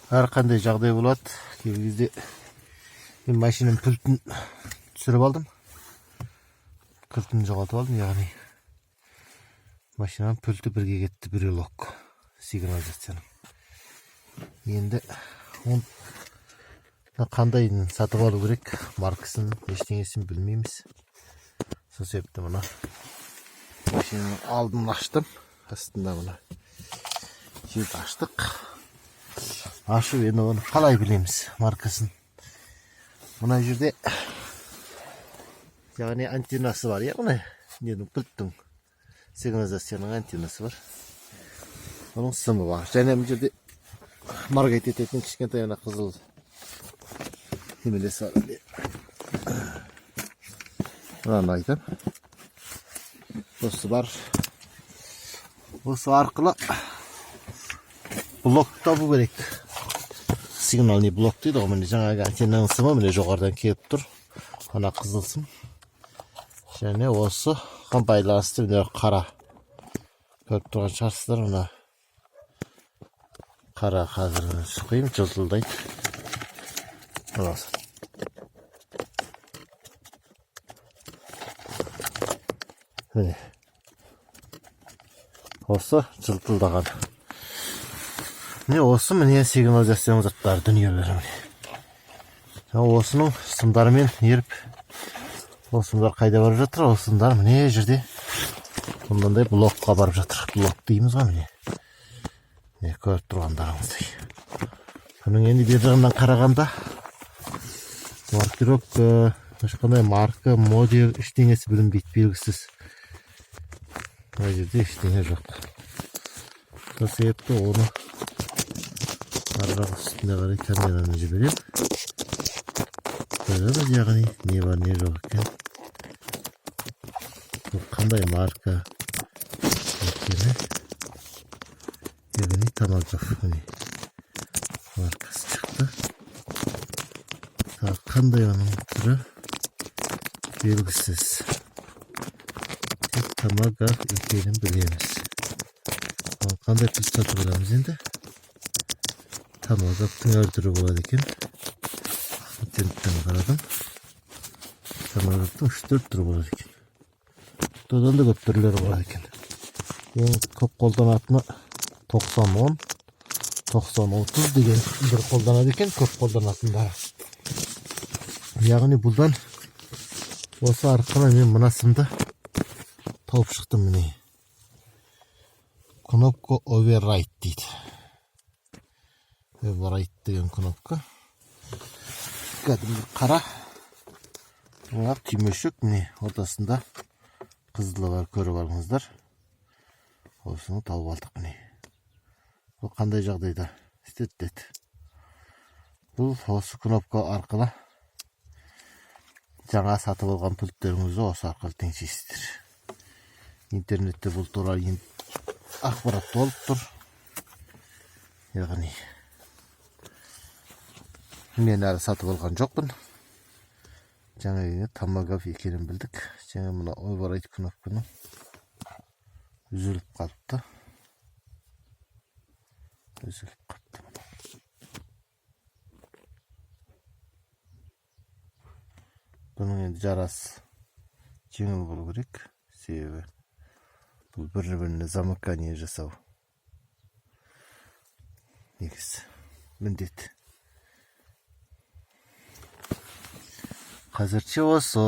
Әр қандай жағдай болады. Кей кезде мен машинаның пультін түсіріп алдым. Кілтін жоғалтып алдым, яғни машинаның пульті бірге кетті, брелок сигнализацияның. Енді қандайын сатып алу керек, маркасын, ештеңесін білмейміз. Сол себепті мұна машинаның алдын аштым. Астында мұна жерді аштық. Ашу енді оны қалай білеміз маркасын. Мұна жерде яғни антеннасы бар, яғни ненің пульттің сигнализацияның антеннасы бар. Оның сымы бар. Және бұл жерде маркет ететін кішкентай ана қызыл немелесі бар. Мынаны айтам. Осы бар. Осы арқылы блок табу керек. Сигналный блок дейді ғой. Міне жаңағы антеннаның сымы міне жоғарыдан келіп тұр. Ана қызыл сым. Және осы байланысты міне қара. Көріп тұрған шығарсыздар, мына қара қазір шықайым, жылтылдайды. Міне. Осы жылтылдаған. Міне осы міне сигнализацияның заттары дүниелері міне. Осының сымдарымен еріп, осындар қайда барып жатыр? Осындар міне жерде мұндандай блокқа барып жатыр. Блок дейміз ғой міне. Не көріп тұрғандарыңыздай. Бұның енді бер жағынан қарағанда маркировка, ешқандай марка, модель, ештеңесі білінбейді, белгісіз. Мына жерде ештеңе жоқ. Сол себепті оны арғы үстіне қарай камераны жіберем. Көреді, яғни не бар, не жоқ екен. Бұл қандай марка екені. Яғни Томагав маркасы шықты. Қандай оның түрі белгісіз. Томагав екенін білеміз. Қандай піл сатып аламыз енді? Томагавтың әр түрі болады екен. Патенттен қарадым. Томагавтың 3-4 түрі болады екен. Одан да көп түрлері болады екен. Ең көп қолданатыны 90-10, 90-30 деген бір қолданады екен, көп қолданатындары. Яғни бұлдан осы арқылы мен мына сымды тауып шықтым міне. Кнопка Override дейді. Override деген кнопка. Кәдімгі қара. Мына түймешек міне ортасында қызылы бар, көріп алыңыздар. Осыны тауып алдық міне. Бұл қандай жағдайда істетеді. Бұл осы кнопка арқылы жаңа сатып алған пульттеріңізді осы арқылы теңсейсіздер. Интернетте бұл туралы ақпарат толып тұр. Яғни мен әлі сатып алған жоқпын. Жаңа Томагав екенін білдік. Жаңа мына Override кнопканың үзіліп қалыпты. Бұның енді жарасы жеңіл болу керек. Себебі бұл бір-біріне замыкание жасау негізі міндет. Қазірше осы.